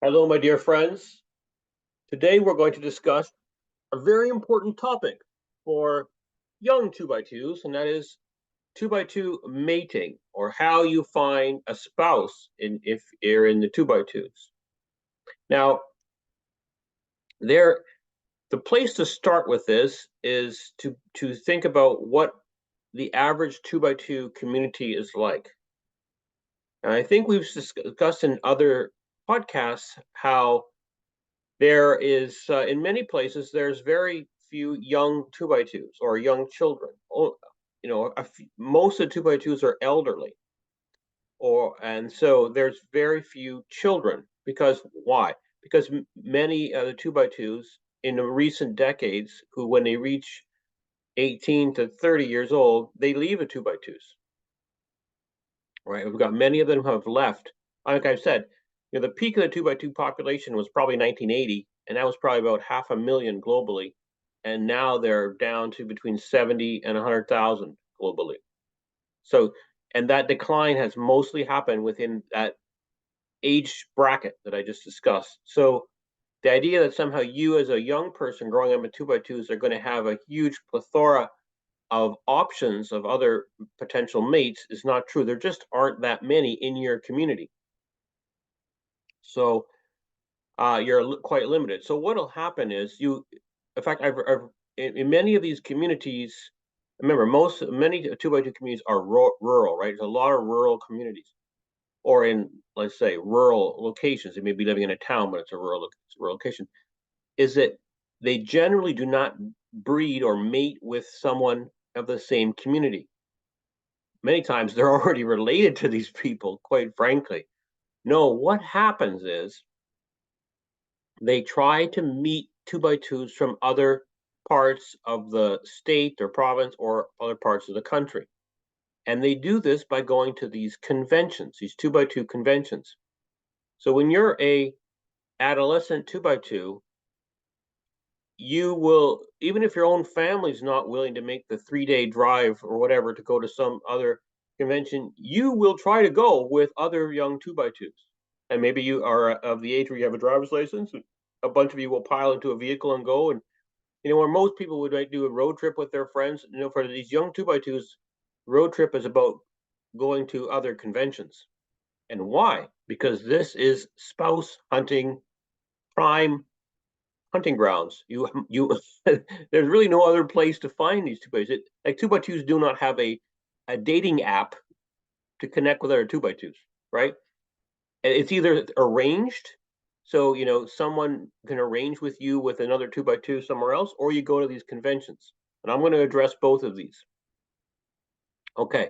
Hello, my dear friends. Today we're going to discuss a very important topic for young 2x2s, and that is 2x2 mating, or how you find a spouse if you're in the 2x2s. Now, there, the place to start with this is to think about what the average 2x2 community is like. And I think we've discussed in other podcasts how there is, in many places, there's very few young two by twos or young children. Oh, most of the two by twos are elderly, and so there's very few children. Because why? Because many of the two by twos in the recent decades, who when they reach 18 to 30 years old, they leave the two by twos. Right? We've got many of them who have left. Like I've said, the peak of the two by two population was probably 1980, and that was probably about 500,000 globally. And now they're down to between 70 and 100,000 globally. So, and that decline has mostly happened within that age bracket that I just discussed. So, the idea that somehow you, as a young person growing up in two by twos, are going to have a huge plethora of options of other potential mates is not true. There just aren't that many in your community. So you're quite limited. So what'll happen is in fact, I've in many of these communities, remember, many two by two communities are rural, right? There's a lot of rural communities, or in, let's say, rural locations. They may be living in a town, but it's a rural location. Is that they generally do not breed or mate with someone of the same community. Many times they're already related to these people, quite frankly. No, what happens is they try to meet two by twos from other parts of the state or province or other parts of the country. And they do this by going to these conventions, these two by two conventions. So when you're a adolescent two by two, you will, even if your own family's not willing to make the 3 day drive or whatever to go to some other convention, you will try to go with other young two by twos. And maybe you are of the age where you have a driver's license. A bunch of you will pile into a vehicle and go. And where most people would do a road trip with their friends, for these young two by twos, road trip is about going to other conventions. And why? Because this is spouse hunting, prime hunting grounds. There's really no other place to find these two by twos. Like two by twos do not have a dating app to connect with other two by twos, right? It's either arranged, so someone can arrange with you with another two by two somewhere else, or you go to these conventions. And I'm going to address both of these. Okay,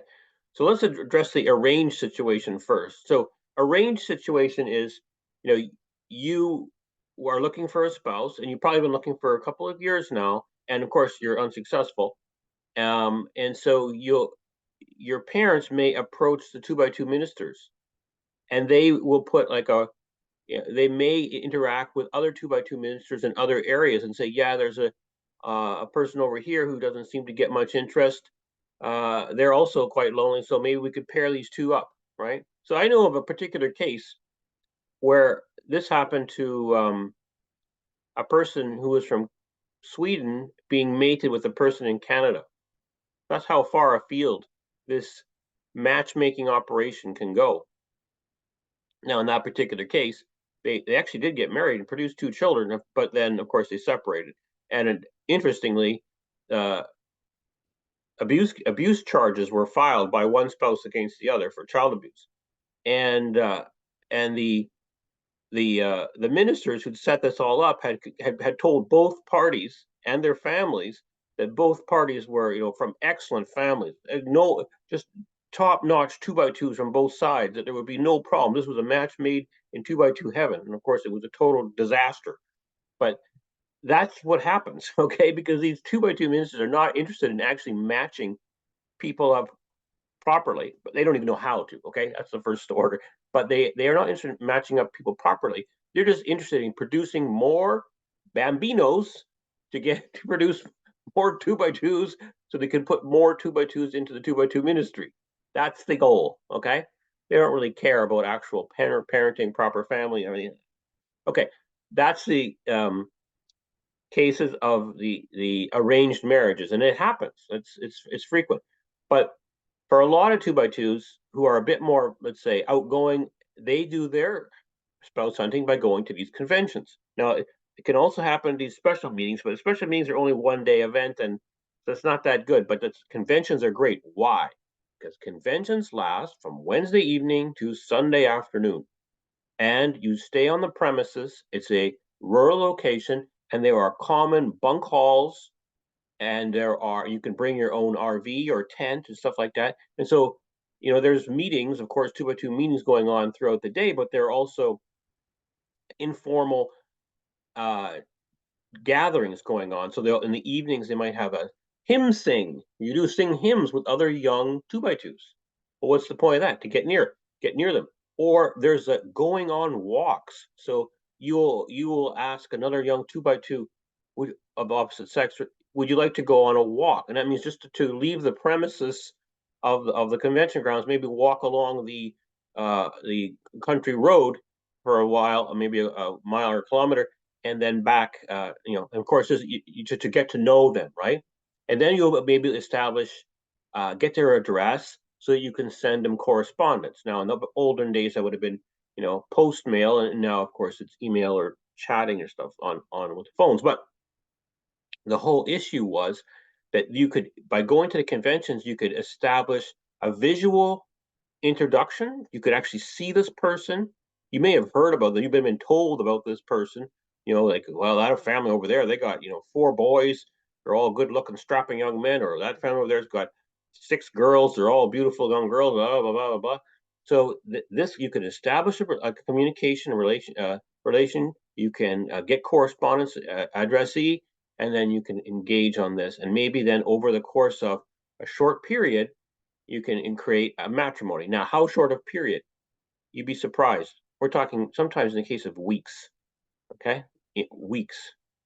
so let's address the arranged situation first. So arranged situation is, you are looking for a spouse, and you've probably been looking for a couple of years now, and of course you're unsuccessful. And so your parents may approach the two by two ministers, and they will put like they may interact with other two by two ministers in other areas and say, yeah, there's a person over here who doesn't seem to get much interest. They're also quite lonely, so maybe we could pair these two up, right? So I know of a particular case where this happened to a person who was from Sweden being mated with a person in Canada. That's how far afield this matchmaking operation can go. Now, in that particular case, they actually did get married and produce two children, but then, of course, they separated. And interestingly, uh, abuse charges were filed by one spouse against the other for child abuse, and the ministers who'd set this all up had told both parties and their families that both parties were from excellent families, no, just top notch two by twos from both sides, that there would be no problem. This was a match made in two by two heaven, and of course it was a total disaster. But that's what happens, okay? Because these two by two ministers are not interested in actually matching people up properly, but they don't even know how to. Okay, that's the first order. But they are not interested in matching up people properly. They're just interested in producing more bambinos to produce more two by twos, so they can put more two by twos into the two by two ministry. That's the goal. Okay, they don't really care about actual parenting, proper family, everything. Okay, that's the cases of the arranged marriages, and it happens. It's frequent, but for a lot of two by twos who are a bit more, let's say, outgoing, they do their spouse hunting by going to these conventions. Now, it can also happen at these special meetings, but special meetings are only 1 day event, and so it's not that good. But the conventions are great. Why? Because conventions last from Wednesday evening to Sunday afternoon, and you stay on the premises. It's a rural location, and there are common bunk halls, and you can bring your own RV or tent and stuff like that. And so, there's meetings, of course, two by two meetings going on throughout the day, but there are also informal uh, gatherings going on. So they'll in the evenings they might have a hymn sing. You do sing hymns with other young two by twos. Well, what's the point of that? To get near them. Or there's a going on walks. So you will ask another young two by two of opposite sex, would you like to go on a walk? And that means just to leave the premises of the convention grounds, maybe walk along the country road for a while, maybe a mile or a kilometer, and then back. And of course, to get to know them, right? And then you'll maybe establish, get their address so you can send them correspondence. Now, in the olden days, that would have been, post mail, and now, of course, it's email or chatting or stuff on with phones. But the whole issue was that you could, by going to the conventions, you could establish a visual introduction. You could actually see this person. You may have heard about them. You've been told about this person. Like, well, that family over there, they got, 4 boys. They're all good looking, strapping young men. Or that family over there's got 6 girls. They're all beautiful young girls, blah, blah, blah, blah, blah. So this, you can establish a communication relation. You can get correspondence, addressee, and then you can engage on this. And maybe then over the course of a short period, you can create a matrimony. Now, how short of period? You'd be surprised. We're talking sometimes in the case of weeks. Okay, weeks.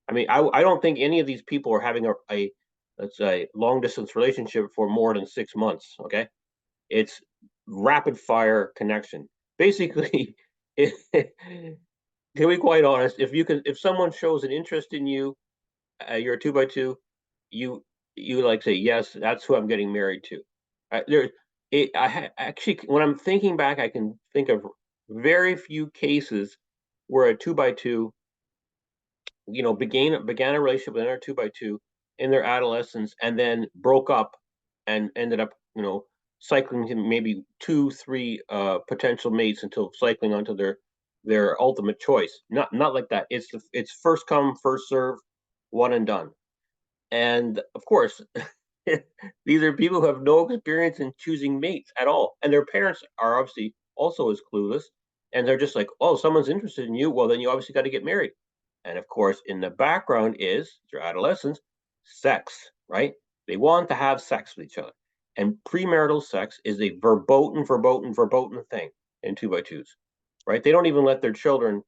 I mean, I don't think any of these people are having a let's say long distance relationship for more than 6 months. Okay, it's rapid fire connection. Basically, to be quite honest, if someone shows an interest in you, you're a two by two, you you like say yes, that's who I'm getting married to. There, actually, when I'm thinking back, I can think of very few cases where a two by two, began a relationship with another two by two in their adolescence and then broke up and ended up, cycling to maybe 2, 3 potential mates until cycling onto their ultimate choice. Not like that. It's first come, first serve, one and done. And of course, these are people who have no experience in choosing mates at all. And their parents are obviously also as clueless. And they're just like, oh, someone's interested in you. Well, then you obviously got to get married. And of course, in the background is their adolescence, sex, right? They want to have sex with each other. And premarital sex is a verboten thing in two by twos, right? They don't even let their children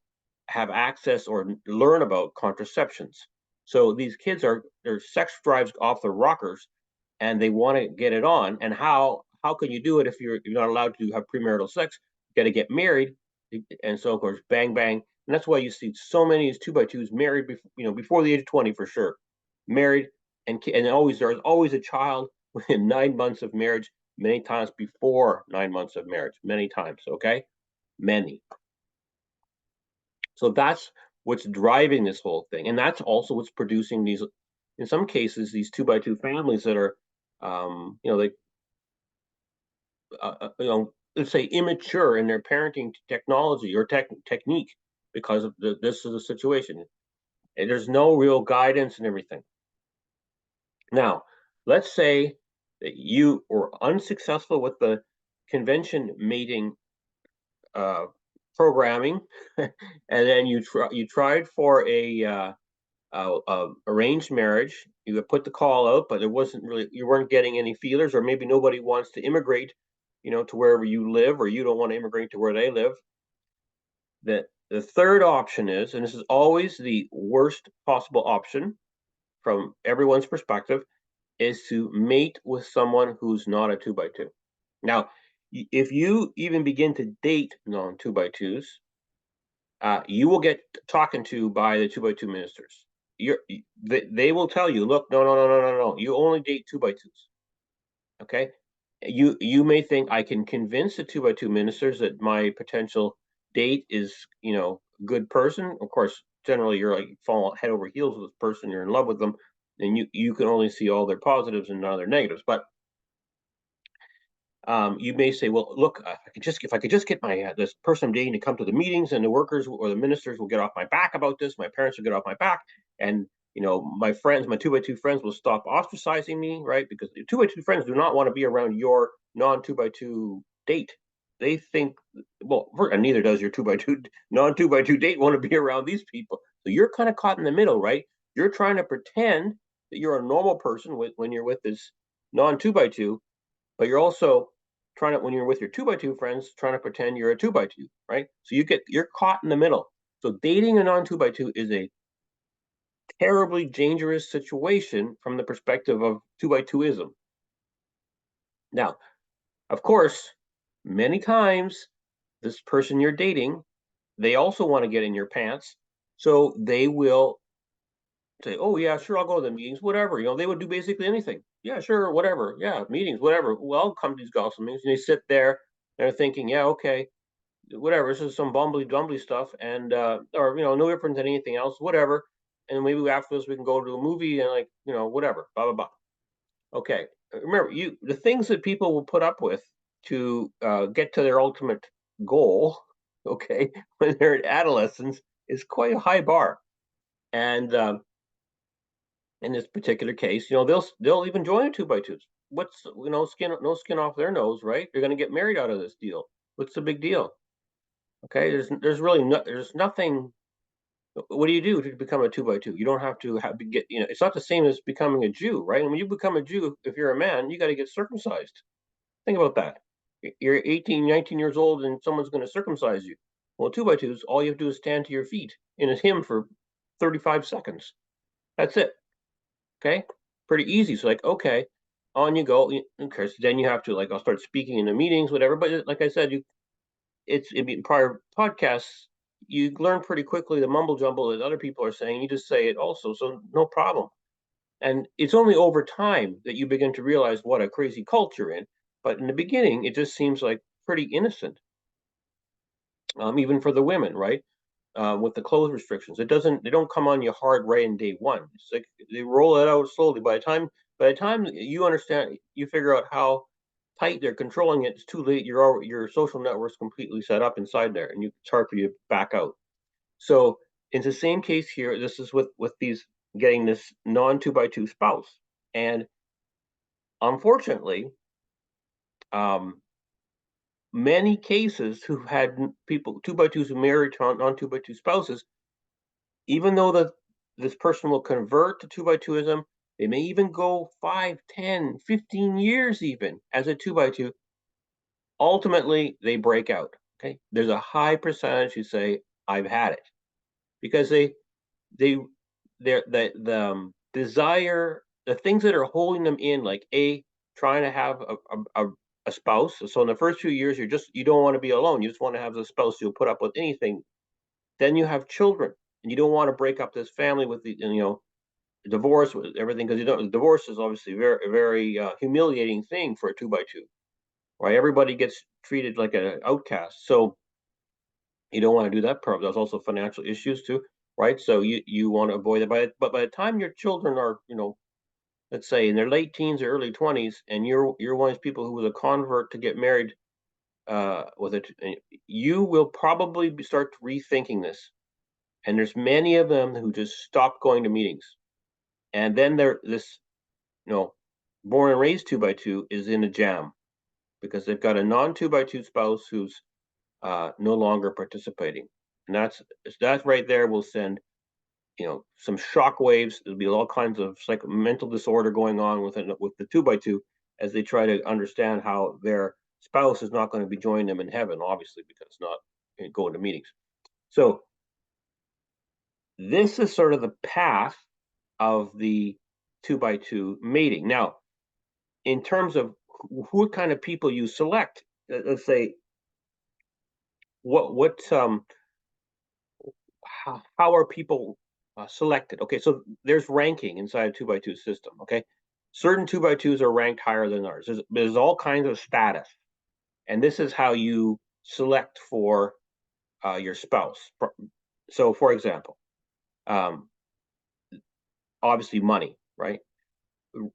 have access or learn about contraceptions. So these kids their sex drives off the rockers, and they want to get it on. And how can you do it if you're not allowed to have premarital sex? You got to get married, and so of course, bang bang, and that's why you see so many two by twos married before the age of 20 for sure, married, and there's always a child within 9 months of marriage. Many times before 9 months of marriage, many times. Okay, many. So that's what's driving this whole thing, and that's also what's producing these, in some cases, these two by two families that are, they, let's say, immature in their parenting technology or technique because of this is the situation. And there's no real guidance and everything. Now, let's say that you were unsuccessful with the convention mating uh, programming, and then you tried for a arranged marriage. You put the call out, but you weren't getting any feelers, or maybe nobody wants to immigrate, to wherever you live, or you don't want to immigrate to where they live. The third option is, and this is always the worst possible option from everyone's perspective, is to mate with someone who's not a two by two. Now, if you even begin to date non two by twos, you will get talking to by the 2x2 ministers. They will tell you, look, no. You only date 2x2s. Okay. You may think I can convince the 2x2 ministers that my potential date is, good person. Of course, generally you're like fall head over heels with this person, you're in love with them, and you can only see all their positives and none of their negatives. But you may say, well, look, if I could just get my this person I'm dating to come to the meetings, and the workers or the ministers will get off my back about this. My parents will get off my back, and my friends, my 2x2 friends, will stop ostracizing me, right? Because the 2x2 friends do not want to be around your non 2x2 date. They think, well, and neither does your 2x2 non 2x2 date want to be around these people. So you're kind of caught in the middle, right? You're trying to pretend that you're a normal person when you're with this non 2x2, but you're also trying to, when you're with your 2x2 friends, trying to pretend you're a 2x2, right? So you're caught in the middle. So dating a non 2x2 is a terribly dangerous situation from the perspective of 2x2ism. Now, of course, many times this person you're dating, they also want to get in your pants, so they will say, "Oh yeah, sure, I'll go to the meetings, whatever." They would do basically anything. Yeah, sure, whatever. Yeah, meetings, whatever. Well, I'll come to these gospel meetings, and they sit there, they're thinking, "Yeah, okay, whatever. This is some bumbly dumbly stuff, and or no different than anything else, whatever." And maybe after this, we can go to a movie and whatever, blah blah blah. Okay, remember the things that people will put up with to get to their ultimate goal. Okay, when they're in adolescence, is quite a high bar, and in this particular case, they'll even join a 2x2s. What's skin no skin off their nose, right? They're going to get married out of this deal. What's the big deal? Okay, there's really there's nothing. What do you do to become a 2x2? You don't have to get. It's not the same as becoming a Jew, right? And when you become a Jew, if you're a man, you got to get circumcised. Think about that. You're 18, 19 years old, and someone's going to circumcise you. Well, 2x2s, all you have to do is stand to your feet in a hymn for 35 seconds. That's it. Okay, pretty easy. So okay, on you go. Okay, so then you have to I'll start speaking in the meetings, whatever. But like I said, it's in prior podcasts, you learn pretty quickly the mumble jumble that other people are saying. You just say it also, so no problem. And it's only over time that you begin to realize what a crazy cult you're in. But in the beginning, it just seems like pretty innocent, even for the women, right? With the clothes restrictions, they don't come on you hard right in day one. It's like they roll it out slowly. By the time you understand, you figure out how tight they're controlling it, it's too late. Your social network's completely set up inside there, and it's hard for you to back out. So in the same case here, this is with these getting this non 2x2 spouse, and unfortunately, um, many cases who had people 2x2s who married non 2x2 spouses, even though this person will convert to 2x2ism, they may even go 5, 10, 15 years even as a 2x2. Ultimately, they break out. Okay, there's a high percentage who say I've had it because they desire the things that are holding them in, like trying to have a spouse. So in the first few years, you don't want to be alone. You just want to have a spouse. You'll put up with anything. Then you have children, and you don't want to break up this family with the divorce with everything, because divorce is obviously very very humiliating thing for a 2x2. Right, everybody gets treated like an outcast. So you don't want to do that. Part there's also financial issues too, right? So you want to avoid it. But by the time your children are, let's say in their late teens or early 20s, and you're one of those people who was a convert to get married with it, you will probably start rethinking this. And there's many of them who just stop going to meetings, and then they're this, you know, born and raised 2x2 is in a jam because they've got a non 2x2 spouse who's no longer participating, and that right there will send some shock waves. There'll be all kinds of mental disorder going on with the 2x2 as they try to understand how their spouse is not going to be joining them in heaven, obviously, because it's not going to meetings. So this is sort of the path of the 2x2 mating. Now, in terms of what kind of people you select, let's say what how are people selected? Okay, so there's ranking inside a 2x2 system. Okay, certain 2x2s are ranked higher than others. There's all kinds of status, and this is how you select for your spouse. So, for example, um, obviously money, right?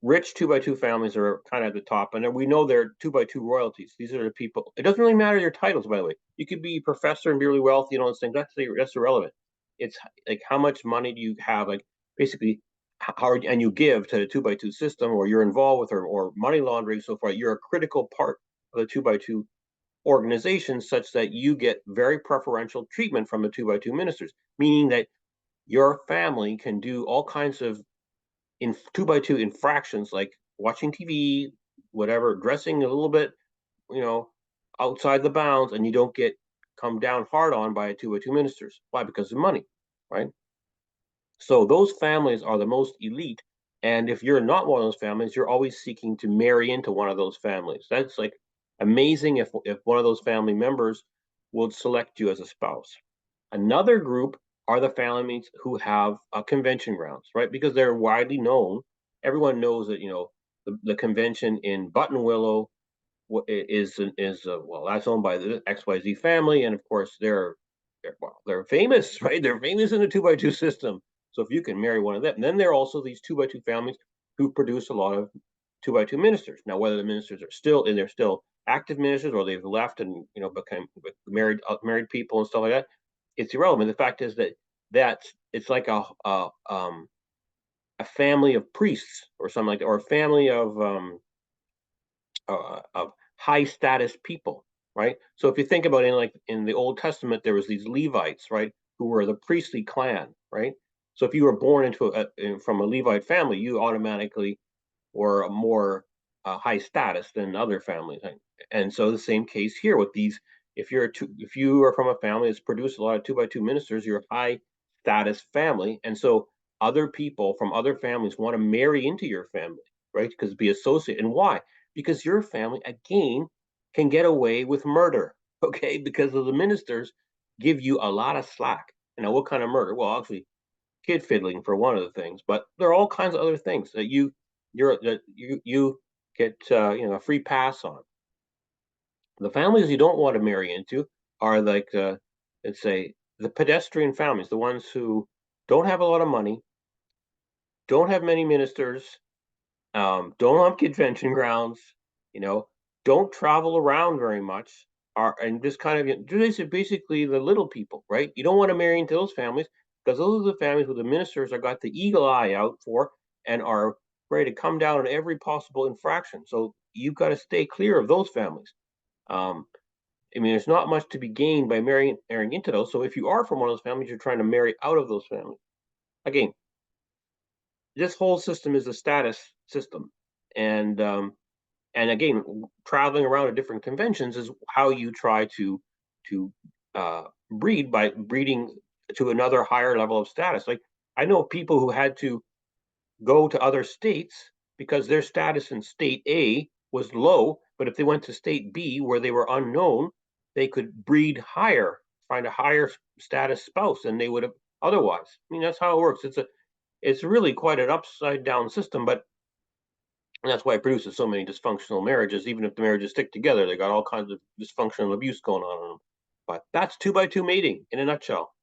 Rich 2x2 families are kind of at the top, and we know they're 2x2 royalties. These are the people. It doesn't really matter your titles, by the way. You could be a professor and be really wealthy, those things. That's irrelevant. It's like how much money do you have, like basically how and you give to the 2x2 system, or you're involved with, or money laundering, so far. You're a critical part of the 2x2 organization, such that you get very preferential treatment from the 2x2 ministers, meaning that your family can do all kinds of in 2x2 infractions, like watching TV, whatever, dressing a little bit, you know, outside the bounds, and you don't get come down hard on by a 2x2 ministers. Why? Because of money, right? So those families are the most elite. And if you're not one of those families, you're always seeking to marry into one of those families. That's like amazing if one of those family members would select you as a spouse. Another group are the families who have convention grounds, right? Because they're widely known. Everyone knows that the convention in Buttonwillow is well, that's owned by the XYZ family, and of course they're famous, right? They're famous in the 2x2 system. So if you can marry one of them, and then there are also these 2x2 families who produce a lot of 2x2 ministers. Now, whether the ministers are still and they're still active ministers, or they've left and become married people and stuff like that, it's irrelevant. The fact is that it's like a family of priests or something like that, or a family of high status people, right? So if you think about it, in the Old Testament, there was these Levites, right, who were the priestly clan, right? So if you were born from a Levite family, you automatically were a more high status than other families. And so the same case here with these. If you are from a family that's produced a lot of 2x2 ministers, you're a high status family, and so other people from other families want to marry into your family, right? Because be associated. And why? Because your family again can get away with murder, okay? Because of the ministers give you a lot of slack. Now, what kind of murder? Well, actually, kid fiddling for one of the things, but there are all kinds of other things that you get a free pass on. The families you don't want to marry into are like let's say the pedestrian families, the ones who don't have a lot of money, don't have many ministers, don't have convention grounds, you know, don't travel around very much, are and just kind of basically the little people, right? You don't want to marry into those families because those are the families where the ministers are got the eagle eye out for and are ready to come down on every possible infraction. So you've got to stay clear of those families. Um, I mean, there's not much to be gained by marrying into those. So if you are from one of those families, you're trying to marry out of those families. Again, this whole system is a status system, and again, traveling around to different conventions is how you try to breed by breeding to another higher level of status. Like I know people who had to go to other states because their status in state A was low, but if they went to state B where they were unknown, they could breed higher, find a higher status spouse than they would have otherwise. I mean, that's how it works. It's really quite an upside down system, but that's why it produces so many dysfunctional marriages. Even if the marriages stick together, they got all kinds of dysfunctional abuse going on in them. But that's 2x2 mating in a nutshell.